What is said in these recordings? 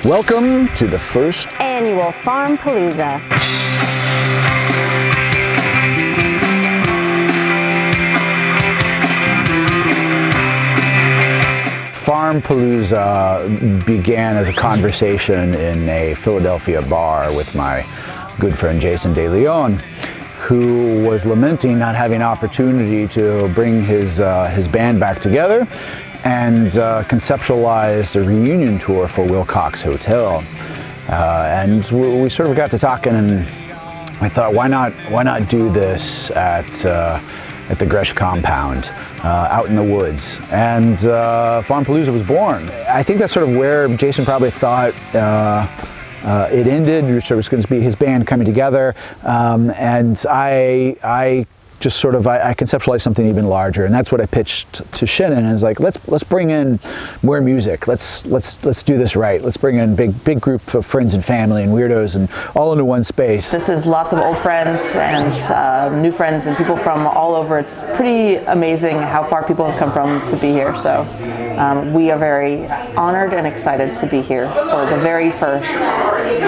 Welcome to the first annual Farm Palooza. Farm Palooza began as a conversation in a Philadelphia bar with my good friend Jason De Leon, who was lamenting not having an opportunity to bring his band back together and conceptualized a reunion tour for Wilcox Hotel. And we sort of got to talking, and I thought, why not do this at the Gresh compound, out in the woods, and Farm Palooza was born. I think that's sort of where Jason probably thought it ended. It was going to be his band coming together, and I just sort of I conceptualized something even larger, and that's what I pitched to Shannon. And it's like, let's bring in more music. Let's do this right. Let's bring in big group of friends and family and weirdos and all into one space. This is lots of old friends and new friends and people from all over. It's pretty amazing how far people have come from to be here. So we are very honored and excited to be here for the very first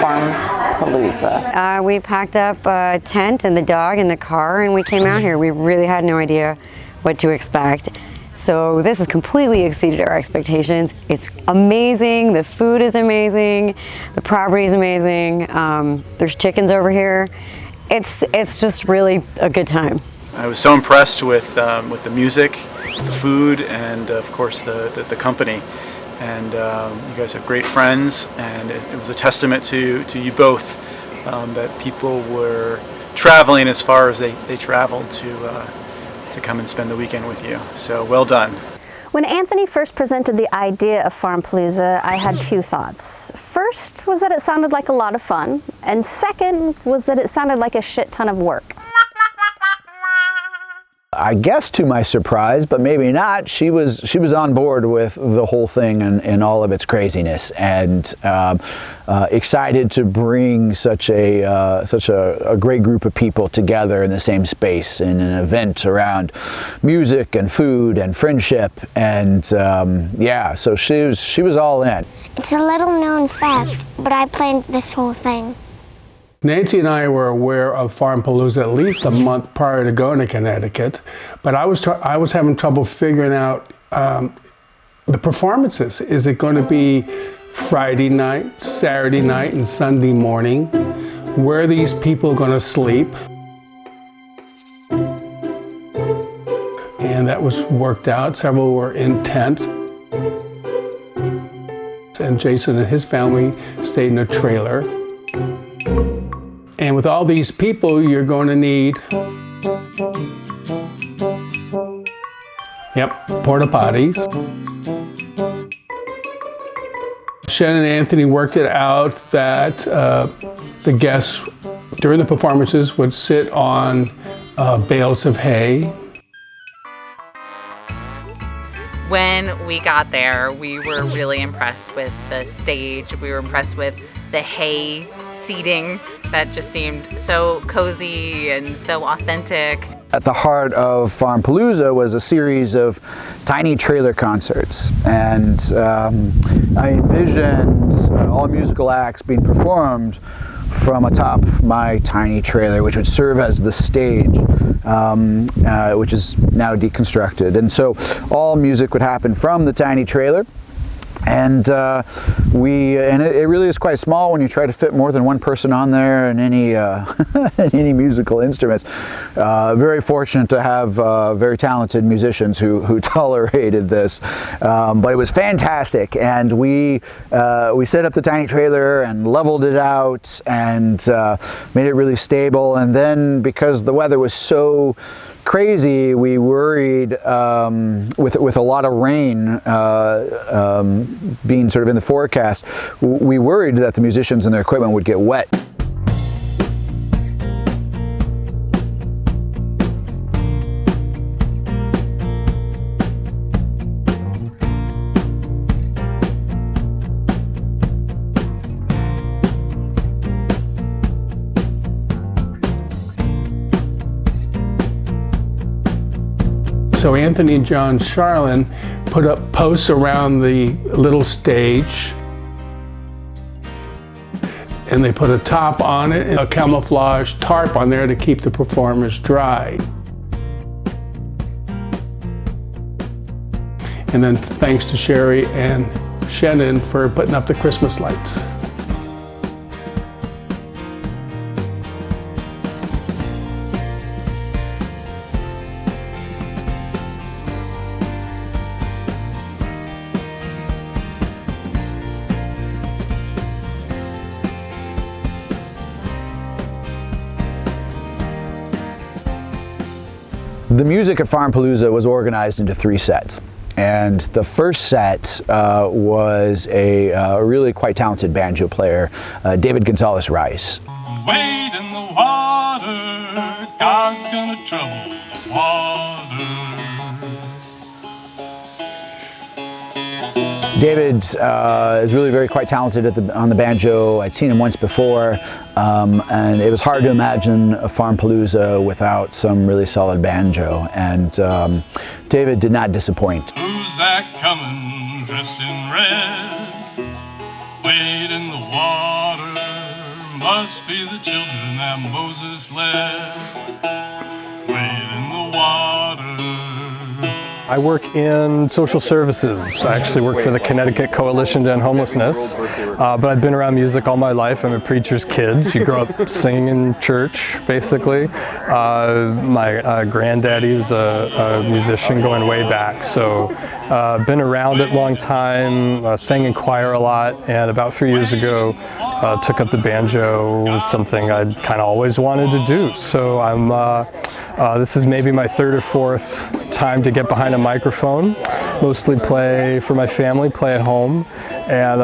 Farm Palooza. We packed up a tent and the dog in the car, and we came out here. We really had no idea what to expect. So this has completely exceeded our expectations. It's amazing. The food is amazing. The property is amazing. There's chickens over here. It's just really a good time. I was so impressed with the music, the food, and of course the company. And you guys have great friends, and it was a testament to you both that people were traveling as far as they traveled to come and spend the weekend with you. So well done. When Anthony first presented the idea of Farm Palooza, I had two thoughts. First was that it sounded like a lot of fun, and second was that it sounded like a shit ton of work. I guess to my surprise, but maybe not, she was on board with the whole thing and all of its craziness, and excited to bring such a great group of people together in the same space in an event around music and food and friendship, and yeah, so she was all in. It's a little known fact, but I planned this whole thing. Nancy and I were aware of Farm Palooza at least a month prior to going to Connecticut, but I was having trouble figuring out the performances. Is it going to be Friday night, Saturday night, and Sunday morning? Where are these people going to sleep? And that was worked out. Several were in tents. And Jason and his family stayed in a trailer. And with all these people, you're going to need, porta potties. Shannon and Anthony worked it out that the guests during the performances would sit on bales of hay. When we got there, we were really impressed with the stage. We were impressed with the hay seating that just seemed so cozy and so authentic. At the heart of Farm Palooza was a series of tiny trailer concerts, and I envisioned all musical acts being performed from atop my tiny trailer, which would serve as the stage, which is now deconstructed. And so all music would happen from the tiny trailer. And it really is quite small when you try to fit more than one person on there and any any musical instruments. Very fortunate to have very talented musicians who tolerated this, but it was fantastic. And we set up the tiny trailer and leveled it out and made it really stable. And then because the weather was so crazy, we worried with a lot of rain being sort of in the forecast, we worried that the musicians and their equipment would get wet. So Anthony and John Charlin put up posts around the little stage. and they put a top on it and a camouflage tarp on there to keep the performers dry. And then thanks to Sherry and Shannon for putting up the Christmas lights. The music at Farm Palooza was organized into 3 sets. And the first set was a really quite talented banjo player, David Gonzalez-Rice. Wade in the water, God's gonna trouble the water. David is really very quite talented on the banjo. I'd seen him once before, and it was hard to imagine a Farm Palooza without some really solid banjo. And David did not disappoint. Who's that coming, dressed in red? Wade in the water, must be the children that Moses led. Wade in the water. I work in social services. I actually work for the Connecticut Coalition to End Homelessness, but I've been around music all my life. I'm a preacher's kid. You grow up singing in church, basically. My granddaddy was a musician going way back, so been around it a long time, sang in choir a lot, and about 3 years ago took up the banjo. It was something I'd kind of always wanted to do, so this is maybe my 3rd or 4th time to get behind a microphone. Mostly play for my family, play at home, and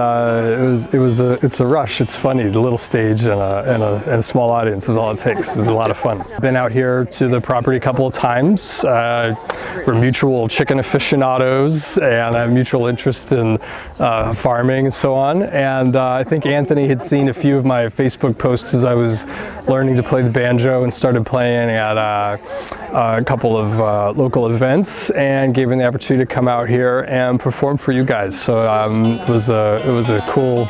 it's a rush. It's funny. The little stage and a small audience is all it takes. It's a lot of fun. Been out here to the property a couple of times. We're mutual chicken aficionados, and I have mutual interest in farming and so on. And I think Anthony had seen a few of my Facebook posts as I was learning to play the banjo and started playing at a couple of local events, and gave me the opportunity to come out here and perform for you guys. So it was a cool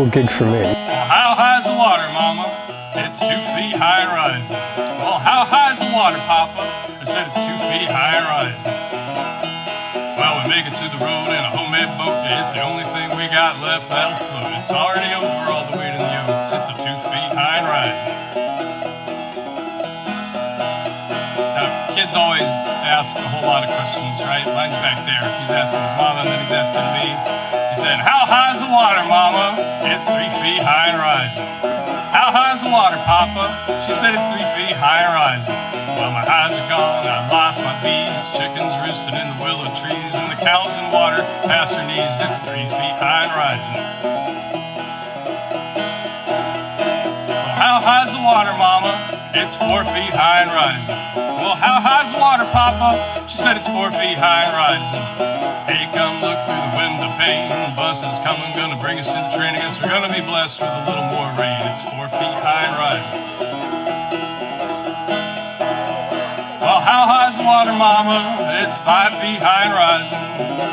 gig for me. Well, how high's the water, Mama? It's 2 feet high and rising. Well, how high's the water, Papa? I said it's 2 feet high and rising. Well, we make it to the road in a homemade boat. It's the only thing we got left that'll float. It's already over all the way to the oats. It's a 2 feet high and rising. Now, kids always ask a whole lot of questions, right? Mine's back there. He's asking his mama, and then he's asking me. He said, how high's the water, Mama? It's 3 feet high and rising. How high's the water, Papa? She said it's 3 feet high and rising. Well, my highs are gone, I lost my bees. Chickens roosting in the willow trees, and the cows in water past her knees. It's 3 feet high and rising. Well, how high's the water, Mama? It's 4 feet high and rising. Well, how high's the water, Papa? She said it's 4 feet high and rising. Hey, come look through the window pane. The bus is coming, gonna bring us to the train. I guess we're gonna be blessed with a little more rain. It's 4 feet high and rising. Well, how high's the water, Mama? It's 5 feet high and rising.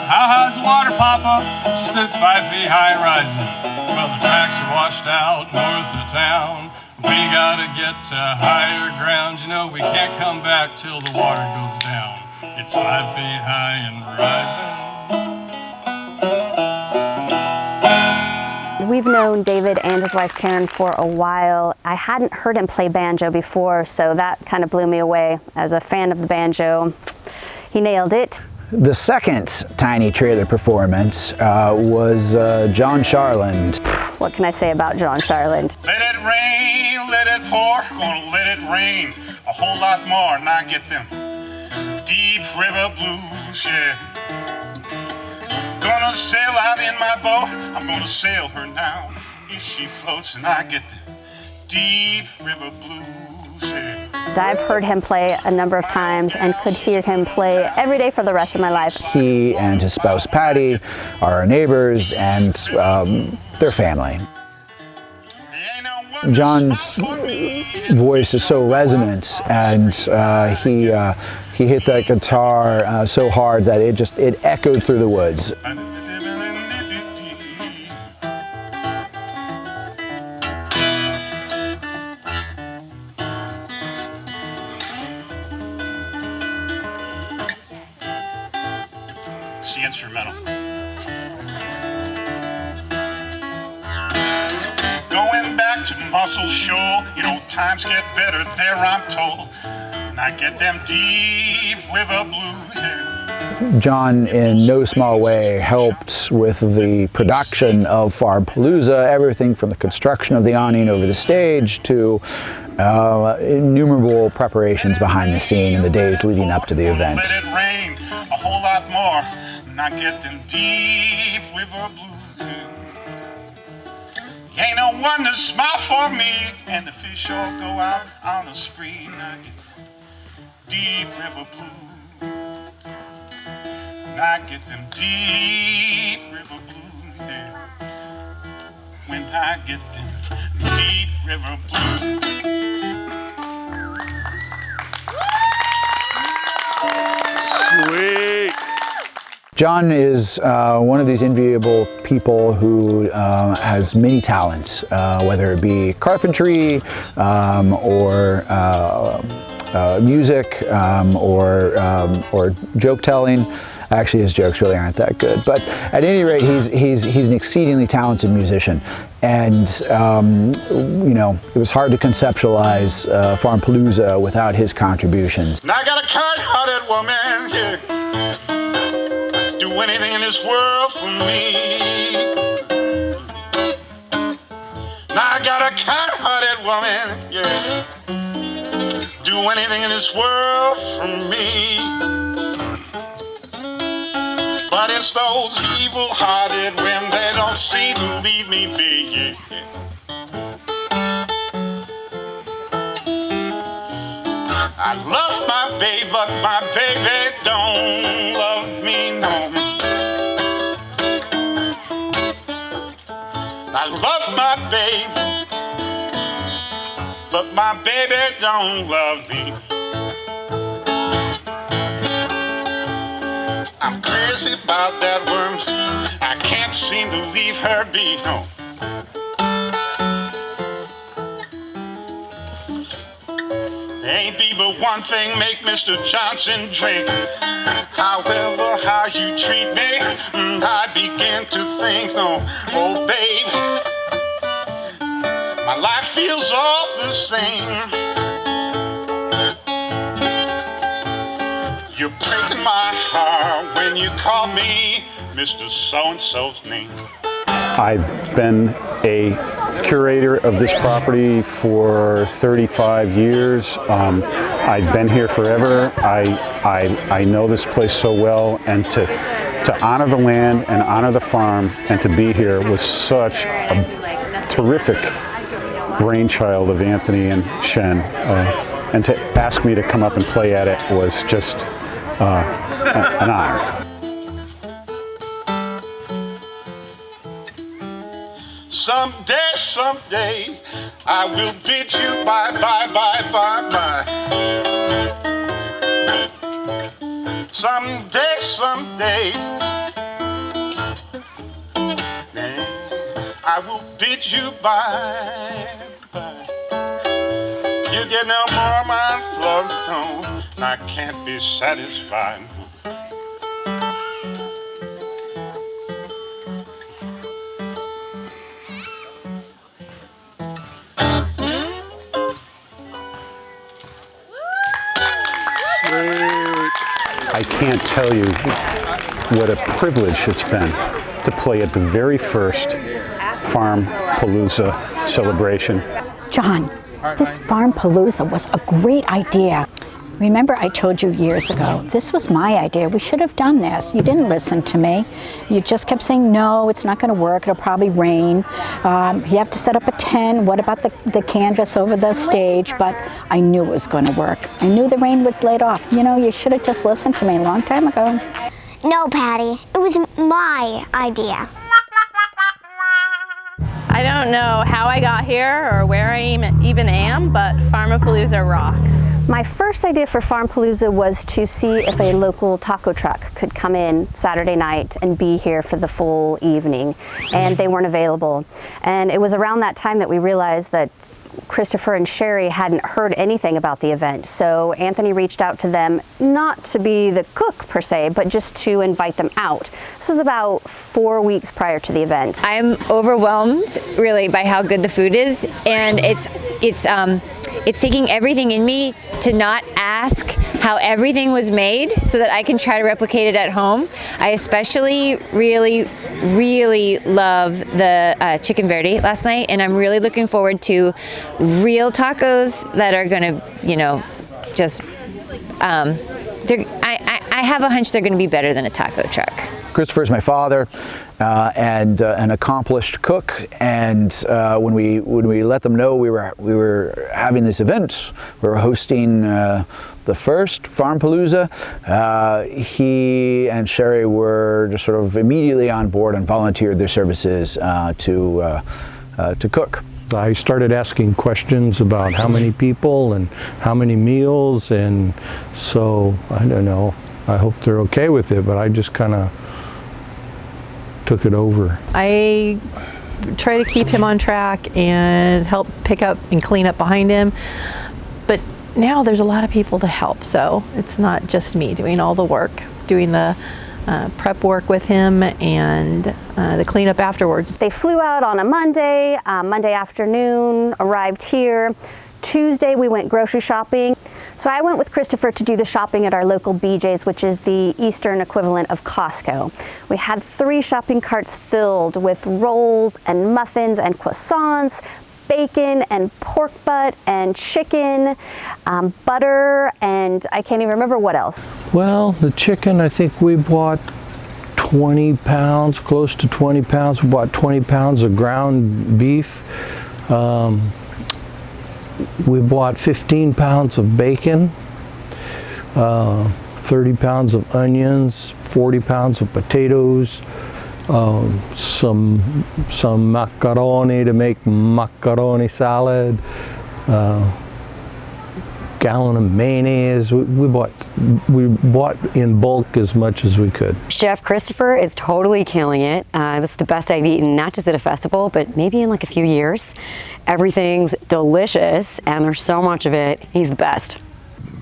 How high's the water, Papa? She said it's 5 feet high and rising. Well, the tracks are washed out north of town. We gotta get to higher ground. You know, we can't come back till the water goes down. It's 5 feet high and rising. We've known David and his wife Karen for a while. I hadn't heard him play banjo before, so that kind of blew me away. As a fan of the banjo, he nailed it. The second Tiny Trailer performance was John Charland. What can I say about John Charland? Let it rain, let it pour, gonna let it rain a whole lot more, and I get them deep river blues, yeah. Gonna sail out in my boat, I'm gonna sail her now. If she floats, and I get the deep river blues, yeah. I've heard him play a number of times and could hear him play every day for the rest of my life. He and his spouse Patty are our neighbors and their family. John's voice is so resonant, and he hit that guitar so hard that it echoed through the woods. instrumental. Going back to Muscle Shoal, you know, times get better there, I'm told. And I get them deep river blues. John, in no small way, helped with the production of Farm Palooza, everything from the construction of the awning over the stage to innumerable preparations behind the scene in the days leading up to the event. Let it rain a whole lot more, and I get them deep river blues. Ain't no one to smile for me, and the fish all go out on a spree, and I get them deep river blues. I get them deep river blues, yeah. When I get them deep river blues. Sweet. John is one of these enviable people who has many talents, whether it be carpentry or music or joke telling. Actually, his jokes really aren't that good, but at any rate, he's an exceedingly talented musician, and you know, it was hard to conceptualize Farm Palooza without his contributions. Now I got a kind-hearted woman, yeah. Do anything in this world for me. Now I got a kind-hearted woman, yeah. Do anything in this world for me. But it's those evil-hearted women that don't seem to leave me be. I love my baby, but my baby don't love me no. I love my baby, but my baby don't love me. I'm crazy about that worm. I can't seem to leave her be. No. Ain't be but one thing make Mr. Johnson drink. However, how you treat me, I begin to think, no, oh babe, my life feels all the same. You're breaking my heart when you call me Mr. So-and-so's name. I've been a curator of this property for 35 years. I've been here forever. I know this place so well, and to honor the land and honor the farm and to be here was such a terrific brainchild of Anthony and Shen. And to ask me to come up and play at it was just an honor. Someday, I will bid you bye, bye, bye, bye, bye. Someday, I will bid you bye, bye. You get no more of my love, no, I can't be satisfied. I can't tell you what a privilege it's been to play at the very first Farm Palooza celebration. John, this Farm Palooza was a great idea. Remember I told you years ago, this was my idea, we should have done this. You didn't listen to me. You just kept saying, no, it's not gonna work, it'll probably rain. You have to set up a tent, what about the canvas over the stage? But I knew it was gonna work. I knew the rain would let off. You know, you should have just listened to me a long time ago. No, Patty, it was my idea. I don't know how I got here or where I even am, but Farm Palooza rocks. My first idea for Farm Palooza was to see if a local taco truck could come in Saturday night and be here for the full evening, and they weren't available. And it was around that time that we realized that Christopher and Sherry hadn't heard anything about the event, so Anthony reached out to them, not to be the cook per se, but just to invite them out. This was about 4 weeks prior to the event. I'm overwhelmed, really, by how good the food is, and it's taking everything in me to not ask how everything was made so that I can try to replicate it at home. I especially really love the chicken verde last night, and I'm really looking forward to real tacos that are gonna, you know, just, I have a hunch they're gonna be better than a taco truck. Christopher's my father, and an accomplished cook. And when we let them know we were having this event, we were hosting the first Farm Palooza, he and Sherry were just sort of immediately on board and volunteered their services to cook. I started asking questions about how many people and how many meals, and so I don't know. I hope they're okay with it, but I just kind of took it over. I try to keep him on track and help pick up and clean up behind him, but now there's a lot of people to help, so it's not just me doing all the work, doing the prep work with him and the cleanup afterwards. They flew out on a Monday afternoon, arrived here. Tuesday we went grocery shopping. So I went with Christopher to do the shopping at our local BJ's, which is the Eastern equivalent of Costco. We had 3 shopping carts filled with rolls and muffins and croissants, bacon and pork butt and chicken, butter, and I can't even remember what else. Well, the chicken, I think we bought 20 pounds, close to 20 pounds. We bought 20 pounds of ground beef. We bought 15 pounds of bacon, 30 pounds of onions, 40 pounds of potatoes, some macaroni to make macaroni salad, gallon of mayonnaise. We bought in bulk as much as we could. Chef Christopher is totally killing it. This is the best I've eaten, not just at a festival, but maybe in like a few years. Everything's delicious, and there's so much of it. He's the best.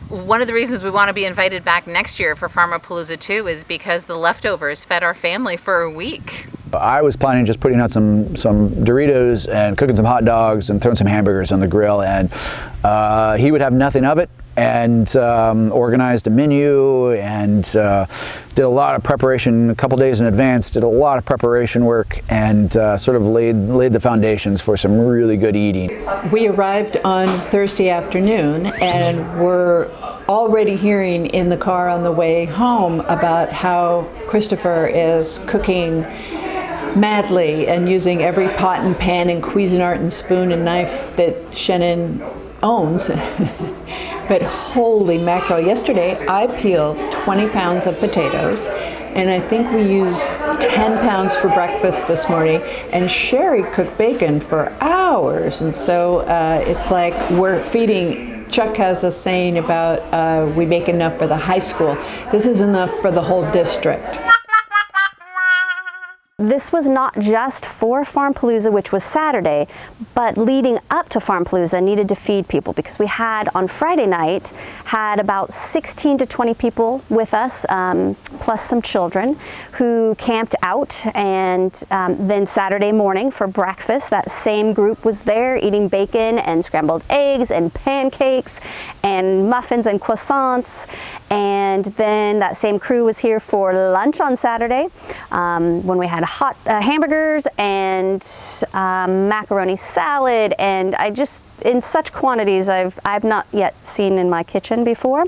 One of the reasons we want to be invited back next year for Palooza 2 is because the leftovers fed our family for a week. I was planning just putting out some Doritos and cooking some hot dogs and throwing some hamburgers on the grill, and he would have nothing of it, and organized a menu and did a lot of preparation a couple days in advance, did a lot of preparation work, and sort of laid the foundations for some really good eating. We arrived on Thursday afternoon and were already hearing in the car on the way home about how Christopher is cooking madly and using every pot and pan and Cuisinart and spoon and knife that Shannon owns. But holy mackerel, yesterday I peeled 20 pounds of potatoes, and I think we used 10 pounds for breakfast this morning, and Sherry cooked bacon for hours, and so it's like we're feeding. Chuck has a saying about we make enough for the high school. This is enough for the whole district. This was not just for Farm Palooza, which was Saturday, but leading up to Farm Palooza needed to feed people, because we had on Friday night had about 16 to 20 people with us, plus some children, who camped out, and then Saturday morning for breakfast, that same group was there eating bacon and scrambled eggs and pancakes and muffins and croissants, and then that same crew was here for lunch on Saturday when we had hot hamburgers and macaroni salad, and I just, in such quantities I've not yet seen in my kitchen before.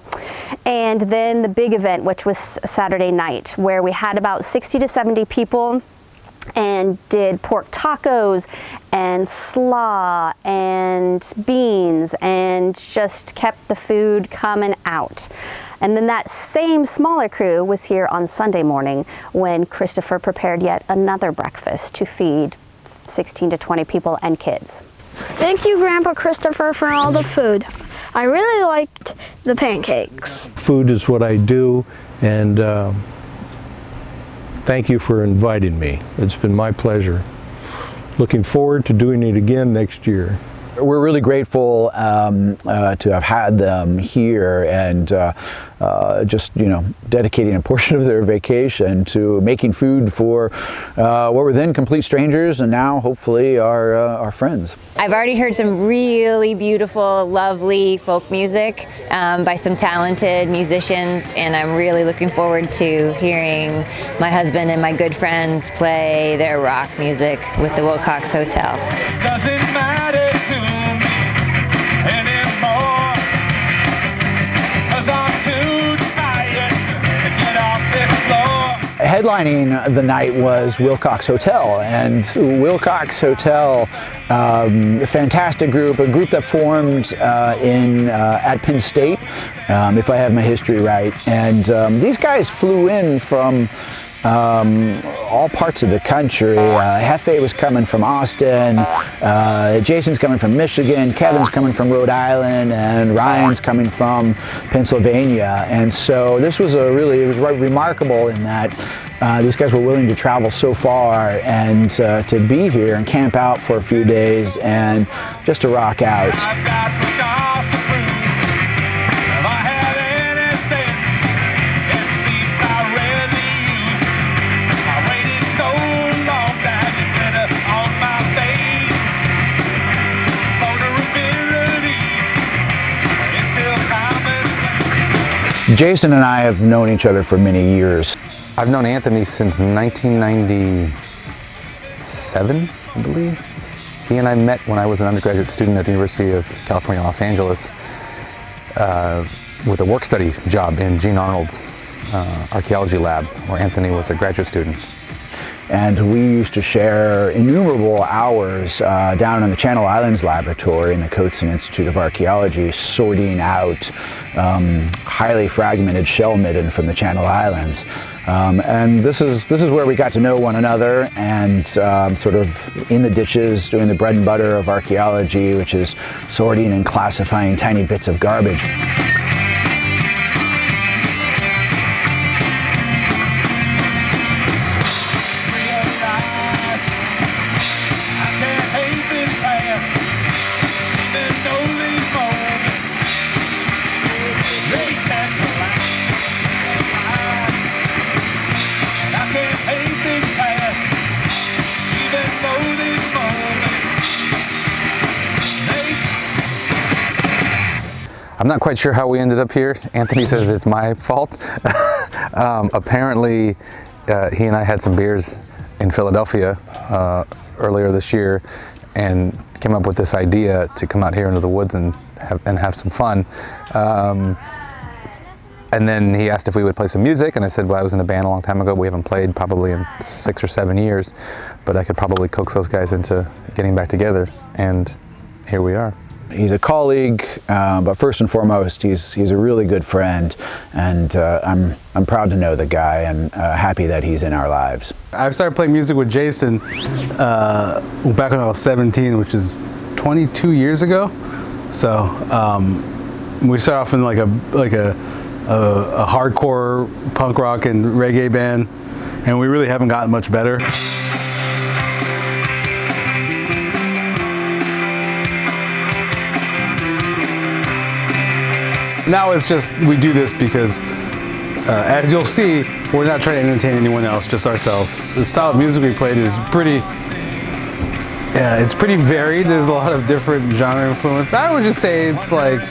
And then the big event, which was Saturday night, where we had about 60 to 70 people and did pork tacos and slaw and beans and just kept the food coming out. And then that same smaller crew was here on Sunday morning when Christopher prepared yet another breakfast to feed 16 to 20 people and kids. Thank you, Grandpa Christopher, for all the food. I really liked the pancakes. Food is what I do, and thank you for inviting me. It's been my pleasure. Looking forward to doing it again next year. We're really grateful to have had them here and just, dedicating a portion of their vacation to making food for what were then complete strangers and now hopefully our friends. I've already heard some really beautiful, lovely folk music by some talented musicians, and I'm really looking forward to hearing my husband and my good friends play their rock music with the Wilcox Hotel. Doesn't matter to me anymore, 'cause I'm too tired to get off this floor. Headlining the night was Wilcox Hotel, and Wilcox Hotel, a fantastic group, a group that formed at Penn State, if I have my history right. And these guys flew in from all parts of the country. Hefe was coming from Austin, Jason's coming from Michigan, Kevin's coming from Rhode Island, and Ryan's coming from Pennsylvania. And so this was it was remarkable in that these guys were willing to travel so far and to be here and camp out for a few days and just to rock out. I've got the scars to prove. If I had any sense, it seems I rarely use. I waited so long to have you glitter on my face. Vulnerability is still common. Jason and I have known each other for many years. I've known Anthony since 1997, I believe. He and I met when I was an undergraduate student at the University of California, Los Angeles, with a work study job in Gene Arnold's archaeology lab, where Anthony was a graduate student. And we used to share innumerable hours down in the Channel Islands Laboratory in the Coates Institute of Archaeology, sorting out highly fragmented shell midden from the Channel Islands. And this is where we got to know one another and sort of in the ditches doing the bread and butter of archaeology, which is sorting and classifying tiny bits of garbage. I'm not quite sure how we ended up here. Anthony says it's my fault. Apparently, he and I had some beers in Philadelphia earlier this year and came up with this idea to come out here into the woods and have some fun. And then he asked if we would play some music, and I said, well, I was in a band a long time ago. We haven't played probably in 6 or 7 years, but I could probably coax those guys into getting back together, and here we are. He's a colleague, but first and foremost, he's a really good friend, and I'm proud to know the guy and happy that he's in our lives. I started playing music with Jason back when I was 17, which is 22 years ago. So we started off in like a hardcore punk rock and reggae band, and we really haven't gotten much better. Now it's just, we do this because, as you'll see, we're not trying to entertain anyone else, just ourselves. The style of music we played is it's pretty varied. There's a lot of different genre influence. I would just say it's like,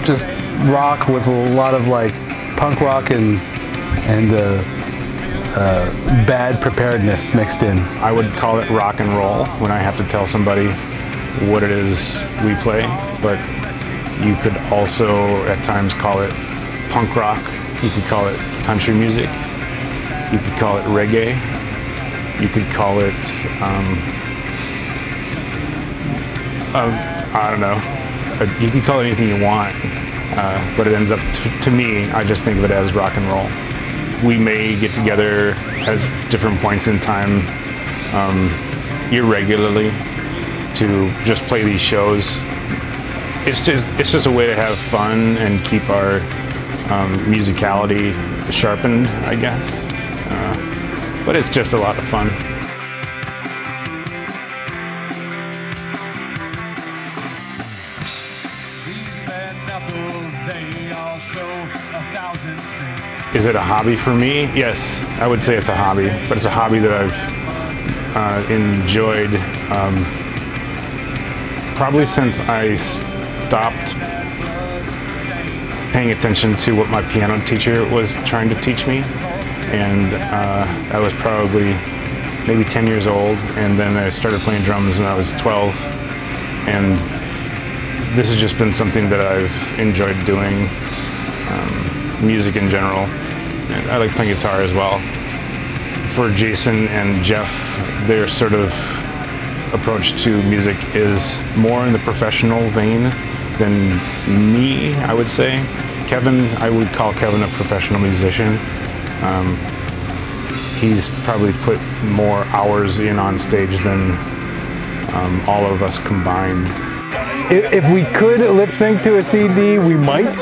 just rock with a lot of like punk rock and bad preparedness mixed in. I would call it rock and roll when I have to tell somebody what it is we play, but you could also at times call it punk rock. You could call it country music. You could call it reggae. You could call it, I don't know. You could call it anything you want, but it ends up, to me, I just think of it as rock and roll. We may get together at different points in time irregularly to just play these shows. It's just a way to have fun and keep our musicality sharpened, I guess. But it's just a lot of fun. Is it a hobby for me? Yes, I would say it's a hobby, but it's a hobby that I've enjoyed probably since I stopped paying attention to what my piano teacher was trying to teach me. And I was probably maybe 10 years old, and then I started playing drums when I was 12. And this has just been something that I've enjoyed doing, music in general. And I like playing guitar as well. For Jason and Jeff, their sort of approach to music is more in the professional vein than me, I would say. Kevin, I would call Kevin a professional musician. He's probably put more hours in on stage than all of us combined. If we could lip sync to a CD, we might,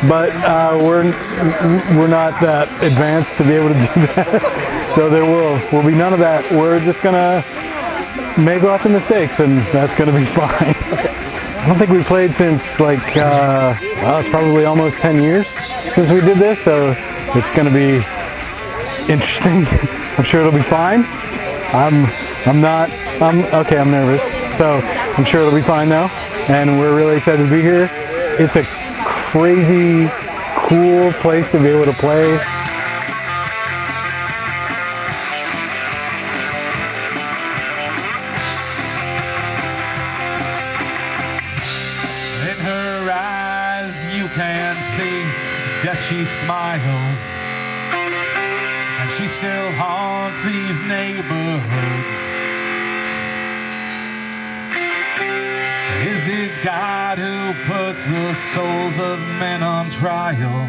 but we're not that advanced to be able to do that. So there will be none of that. We're just gonna make lots of mistakes, and that's gonna be fine. I don't think we played since like, well, it's probably almost 10 years since we did this, so it's gonna be interesting. I'm sure it'll be fine. I'm nervous, so I'm sure it'll be fine though. And we're really excited to be here. It's a crazy, cool place to be able to play. In her eyes you can see that she smiles, and she still haunts these neighborhoods. Is it God who puts the souls of men on trial?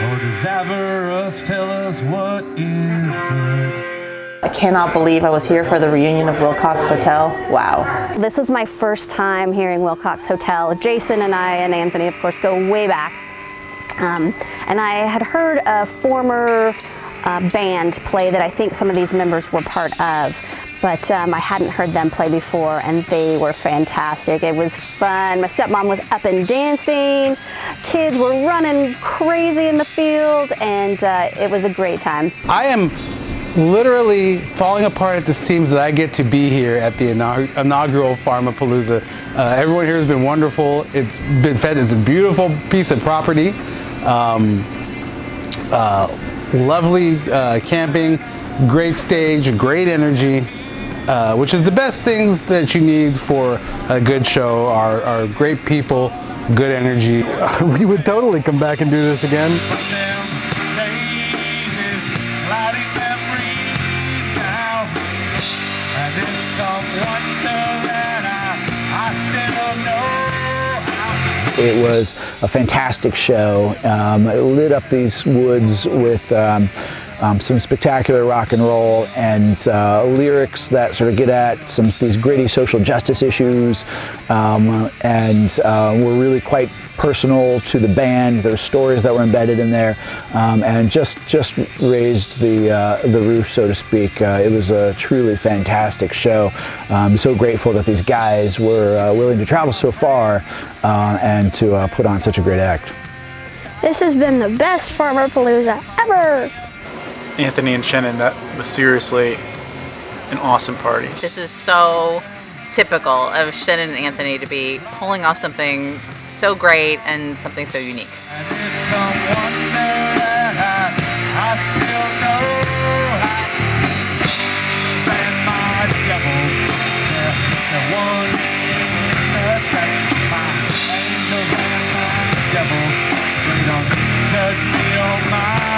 Or does avarice tell us what is good? I cannot believe I was here for the reunion of Wilcox Hotel. Wow. This was my first time hearing Wilcox Hotel. Jason and I and Anthony, of course, go way back. And I had heard a former band play that I think some of these members were part of. But I hadn't heard them play before, and they were fantastic. It was fun. My stepmom was up and dancing. Kids were running crazy in the field, and it was a great time. I am literally falling apart at the seams that I get to be here at the inaugural Palooza. Everyone here has been wonderful. It's been fed. It's a beautiful piece of property. Lovely camping, great stage, great energy. Which is the best things that you need for a good show are great people, good energy. We would totally come back and do this again. It was a fantastic show. It lit up these woods with some spectacular rock and roll and lyrics that sort of get at these gritty social justice issues, and were really quite personal to the band. There were stories that were embedded in there, and just raised the roof, so to speak. It was a truly fantastic show. I'm so grateful that these guys were willing to travel so far and to put on such a great act. This has been the best Farmer Palooza ever! Anthony and Shannon, that was seriously an awesome party. This is so typical of Shannon and Anthony to be pulling off something so great and something so unique. Judge me on my